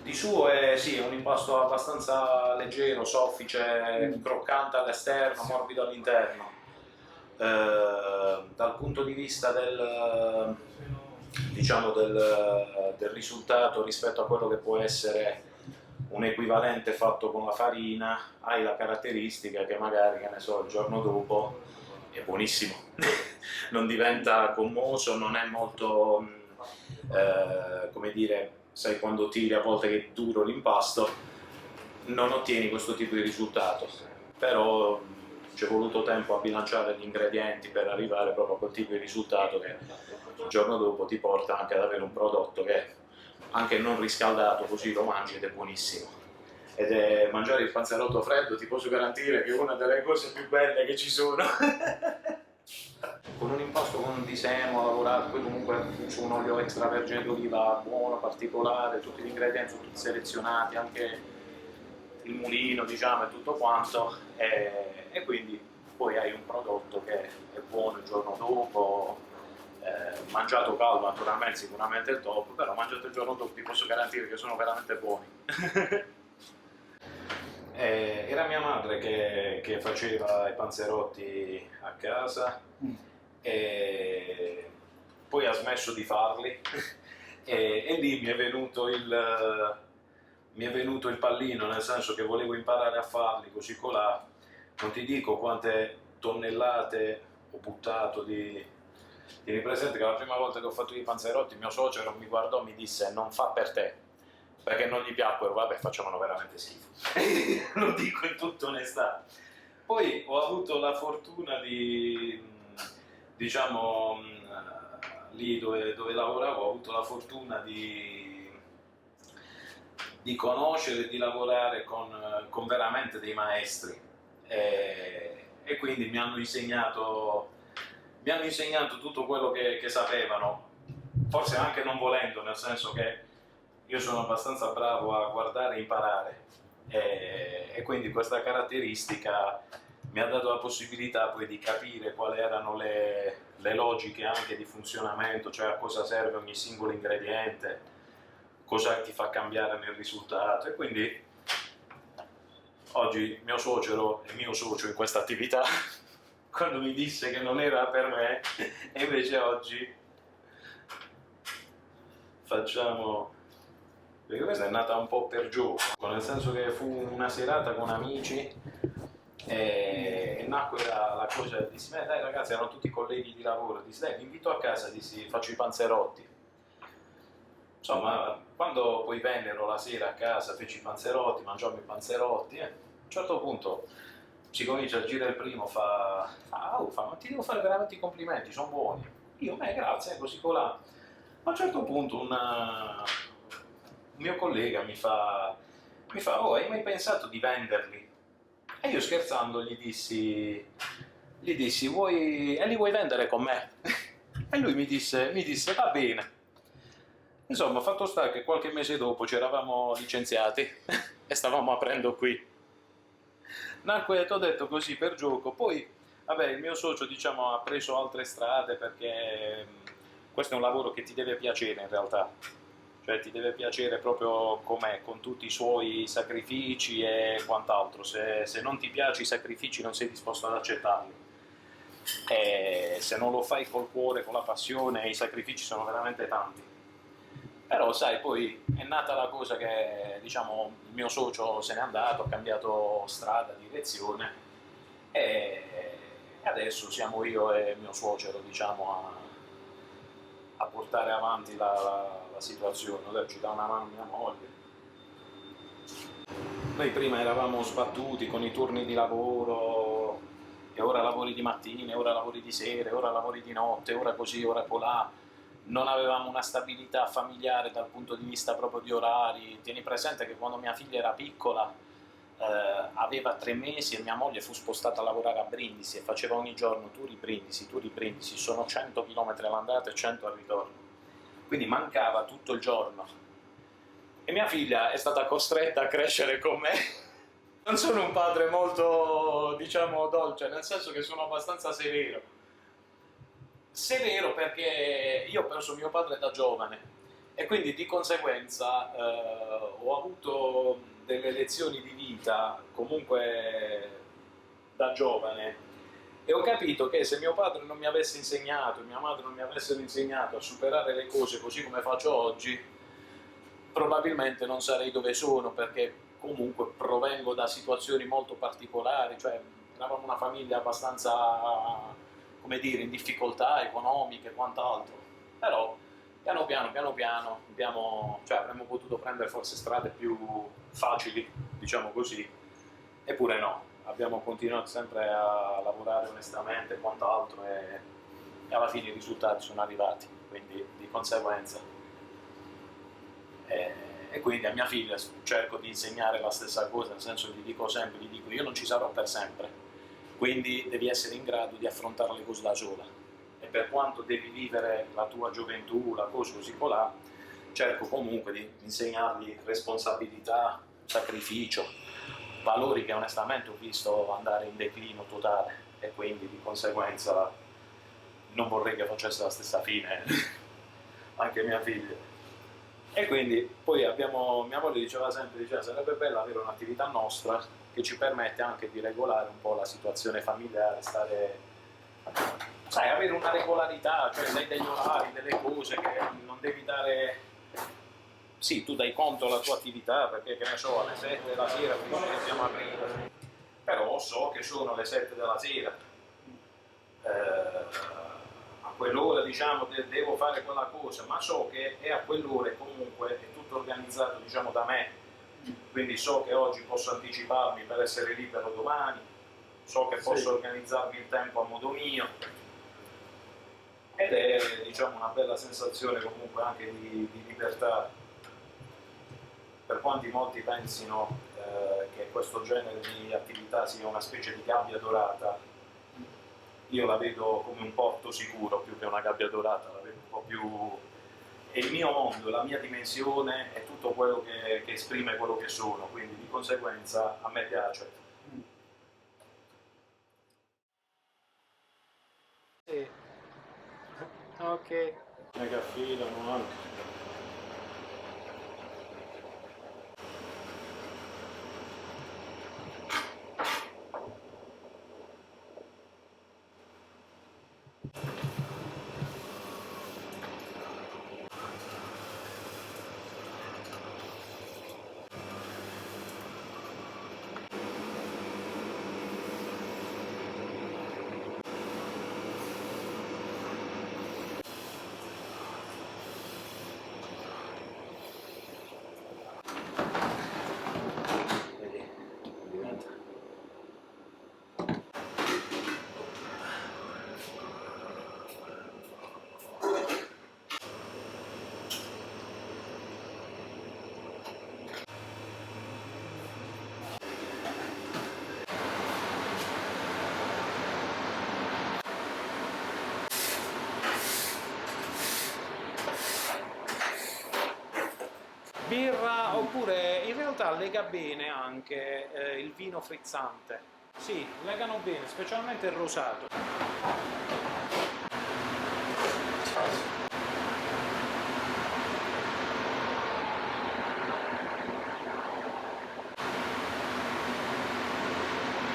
Di suo è sì, è un impasto abbastanza leggero, soffice, croccante all'esterno, morbido all'interno. Dal punto di vista del, diciamo del risultato rispetto a quello che può essere un equivalente fatto con la farina, hai la caratteristica che magari, che ne so, il giorno dopo è buonissimo, non diventa commoso, non è molto, come dire, sai quando tiri a volte che è duro l'impasto, non ottieni questo tipo di risultato, però ci è voluto tempo a bilanciare gli ingredienti per arrivare proprio a quel tipo di risultato che il giorno dopo ti porta anche ad avere un prodotto che anche non riscaldato così lo mangi ed è buonissimo. Ed è mangiare il panzerotto freddo, ti posso garantire che è una delle cose più belle che ci sono. Con un impasto con di semo lavorato, poi comunque su un olio extravergine d'oliva buono, particolare, tutti gli ingredienti sono tutti selezionati, anche il mulino diciamo e tutto quanto, e quindi poi hai un prodotto che è buono il giorno dopo, mangiato caldo naturalmente sicuramente è il top, però mangiato il giorno dopo ti posso garantire che sono veramente buoni. Era mia madre che faceva i panzerotti a casa e poi ha smesso di farli e lì mi è venuto il pallino, nel senso che volevo imparare a farli così colà, non ti dico quante tonnellate ho buttato di... Tieni presente che la prima volta che ho fatto i panzerotti mio suocero mi guardò e mi disse non fa per te, perché non gli piacquero, vabbè facevano veramente schifo, lo dico in tutta onestà. Poi ho avuto la fortuna di, diciamo, lì dove lavoravo, ho avuto la fortuna di conoscere e di lavorare con veramente dei maestri e quindi mi hanno insegnato tutto quello che sapevano, forse anche non volendo, nel senso che io sono abbastanza bravo a guardare e imparare e quindi questa caratteristica mi ha dato la possibilità poi di capire quali erano le logiche anche di funzionamento, cioè a cosa serve ogni singolo ingrediente, cosa ti fa cambiare nel risultato e quindi oggi mio suocero è mio socio in questa attività quando mi disse che non era per me e invece oggi facciamo, perché questa è nata un po' per gioco, nel senso che fu una serata con amici e nacque la cosa, dissi dai ragazzi, erano tutti colleghi di lavoro, dissi dai vi invito a casa, dissi faccio i panzerotti. Insomma, quando poi vennero la sera a casa, feci i panzerotti, mangiammo i panzerotti, a un certo punto si comincia a girare il primo, fa ma ti devo fare veramente i complimenti, sono buoni. Io, grazie, così colà. A un certo punto un mio collega mi fa, oh, hai mai pensato di venderli? E io scherzando gli dissi, li vuoi vendere con me? E lui mi disse, va bene. Insomma, fatto sta che qualche mese dopo ci eravamo licenziati e stavamo aprendo qui. Nacque, ti ho detto così per gioco, poi vabbè il mio socio diciamo ha preso altre strade perché questo è un lavoro che ti deve piacere in realtà, cioè ti deve piacere proprio com'è, con tutti i suoi sacrifici e quant'altro, se non ti piace i sacrifici non sei disposto ad accettarli. e se non lo fai col cuore, con la passione, i sacrifici sono veramente tanti. Però sai, poi è nata la cosa che, diciamo, il mio socio se n'è andato, ha cambiato strada, direzione, e adesso siamo io e mio suocero, diciamo, a portare avanti la situazione. Adesso ci dà una mano mia moglie. Noi prima eravamo sbattuti con i turni di lavoro, e ora lavori di mattina, e ora lavori di sera, e ora lavori di notte, ora così, ora colà. Non avevamo una stabilità familiare dal punto di vista proprio di orari. Tieni presente che quando mia figlia era piccola, aveva 3 mesi, e mia moglie fu spostata a lavorare a Brindisi e faceva ogni giorno Turi Brindisi, sono 100 km all'andata e 100 al ritorno, quindi mancava tutto il giorno, e mia figlia è stata costretta a crescere con me. Non sono un padre molto, diciamo, dolce, nel senso che sono abbastanza severo perché io ho perso mio padre da giovane, e quindi di conseguenza ho avuto delle lezioni di vita comunque da giovane, e ho capito che se mio padre non mi avesse insegnato e mia madre non mi avessero insegnato a superare le cose così come faccio oggi, probabilmente non sarei dove sono, perché comunque provengo da situazioni molto particolari, cioè eravamo una famiglia abbastanza, come dire, in difficoltà economiche e quant'altro, però piano piano cioè, avremmo potuto prendere forse strade più facili, diciamo così, eppure no, abbiamo continuato sempre a lavorare onestamente e quant'altro, e alla fine i risultati sono arrivati, quindi di conseguenza. E quindi a mia figlia cerco di insegnare la stessa cosa, nel senso gli dico sempre, io non ci sarò per sempre, quindi devi essere in grado di affrontare le cose da sola, e per quanto devi vivere la tua gioventù, la cosa così colà, cerco comunque di insegnargli responsabilità, sacrificio, valori che onestamente ho visto andare in declino totale, e quindi di conseguenza non vorrei che facesse la stessa fine anche mia figlia. E quindi poi mia moglie diceva sempre, sarebbe bello avere un'attività nostra che ci permette anche di regolare un po' la situazione familiare, sai, avere una regolarità, cioè dai degli orari, delle cose che non devi dare. Sì, tu dai conto alla tua attività, perché che ne so, alle 7 della sera quindi dobbiamo aprire, però so che sono le 7 della sera, a quell'ora diciamo devo fare quella cosa, ma so che è a quell'ora comunque è tutto organizzato, diciamo, da me, quindi so che oggi posso anticiparmi per essere libero domani, so che posso organizzarmi il tempo a modo mio, ed è, diciamo, una bella sensazione comunque anche di libertà. Per quanti molti pensino che questo genere di attività sia una specie di gabbia dorata, io la vedo come un porto sicuro più che una gabbia dorata, la vedo un po' più. È il mio mondo, la mia dimensione, è tutto quello che esprime quello che sono, quindi di conseguenza a me piace. Sì. Ok. Ne che affidano anche. Birra, oppure in realtà lega bene anche il vino frizzante. Sì, legano bene, specialmente il rosato.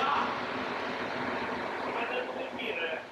Ah! Come devo dire?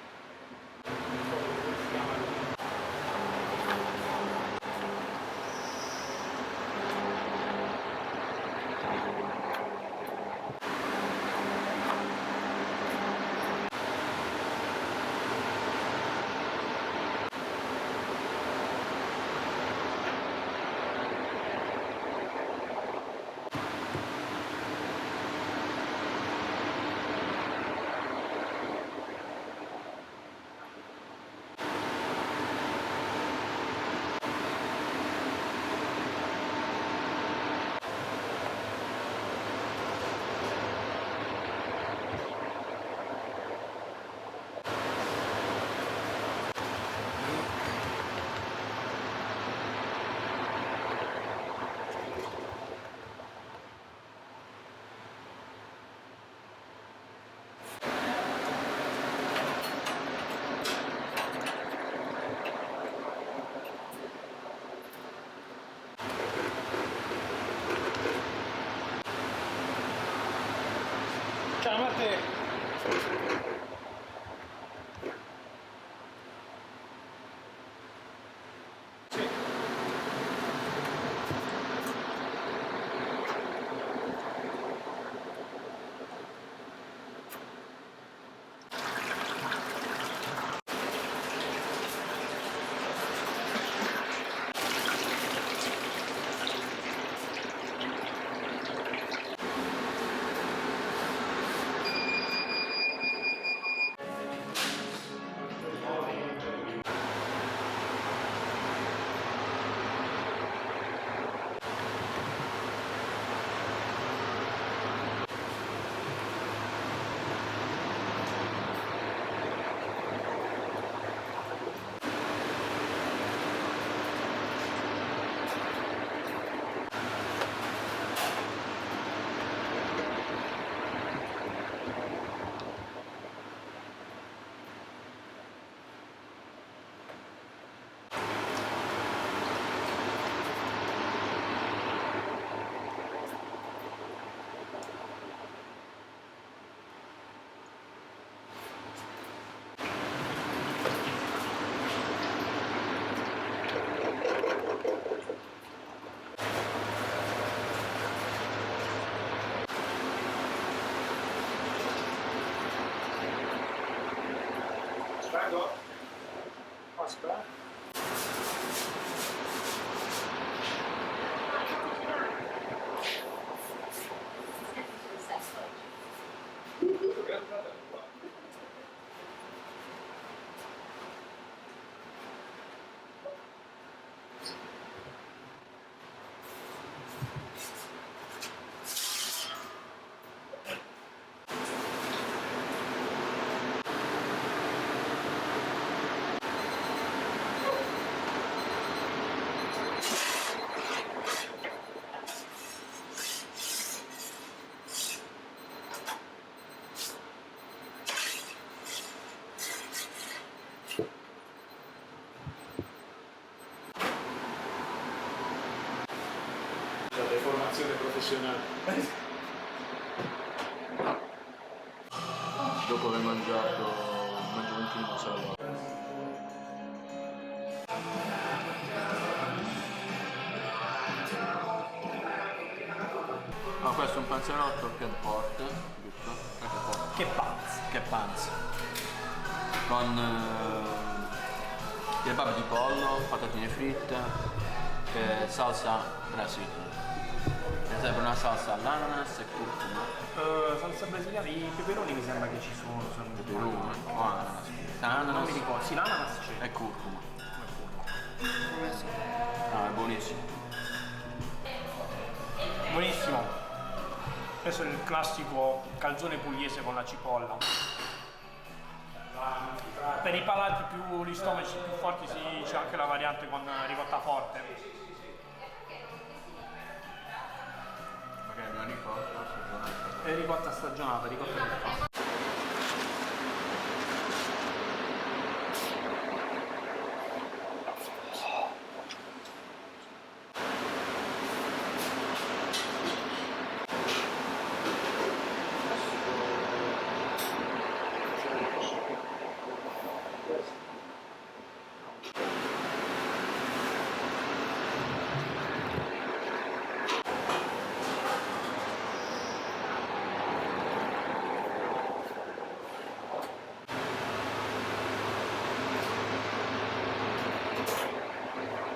La deformazione professionale. Dopo aver mangiato un primo salato. Ah, questo è un panzerotto che porta, giusto? Che panz. Che panza. Con kebab di pollo, patatine fritte e salsa brasiliana. Per esempio una salsa all'ananas e curcuma. Salsa brasiliana, i peperoni mi sembra che ci sono. Peperoni o ananas. Non mi ricordo, sì, l'ananas c'è. E curcuma. Ah, è buonissimo. Buonissimo. Questo è il classico calzone pugliese con la cipolla. Per i palati più, gli stomaci più forti c'è anche la variante con ricotta forte. Magari una ricotta stagionata. E ricotta stagionata, ricotta che fa.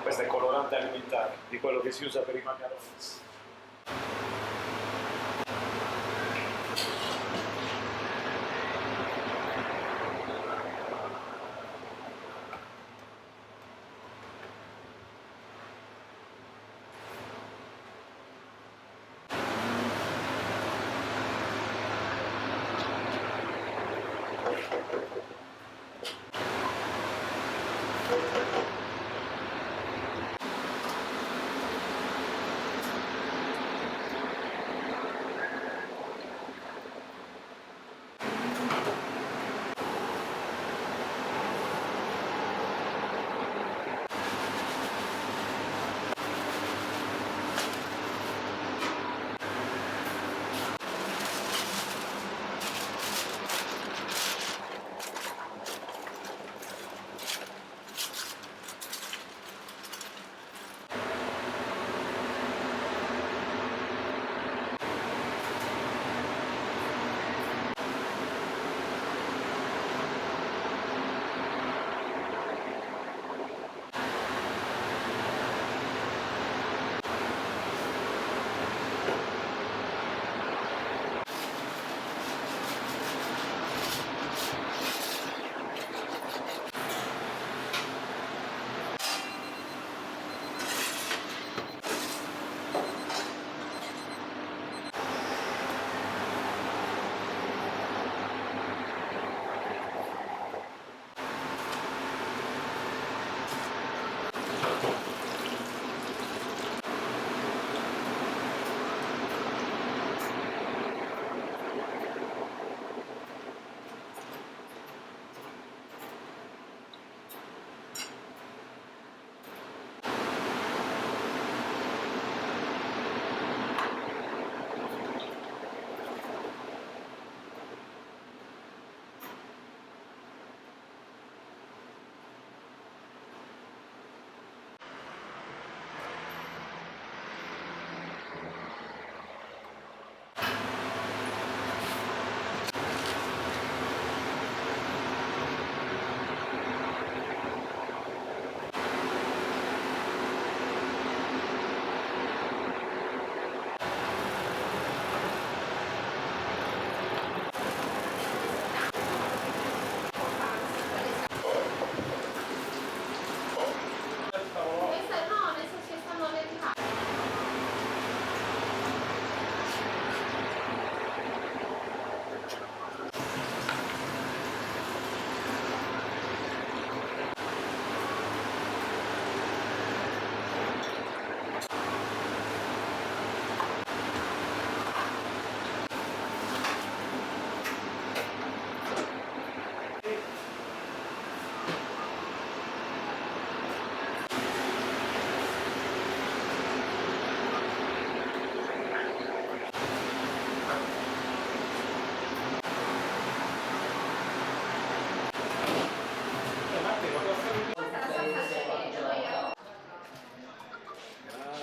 Questo è colorante alimentare, di quello che si usa per i macaroni.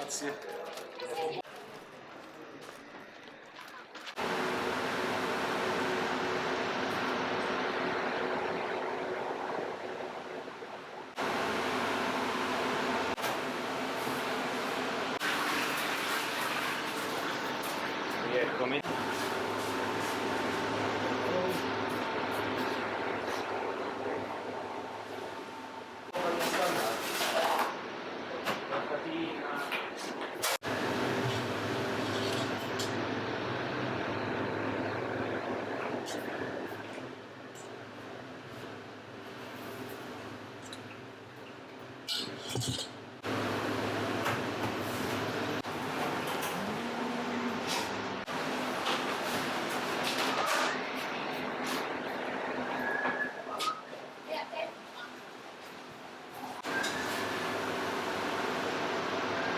Grazie. Eccomi.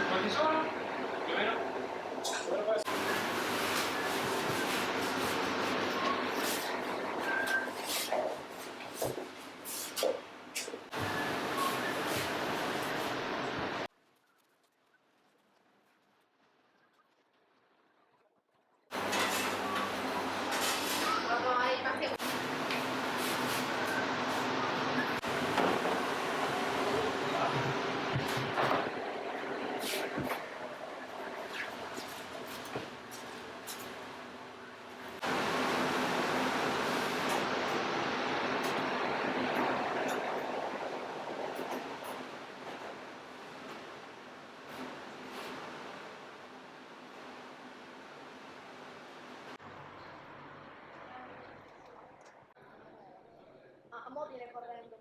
Quanti sono? Più o meno? Mo viene correndo.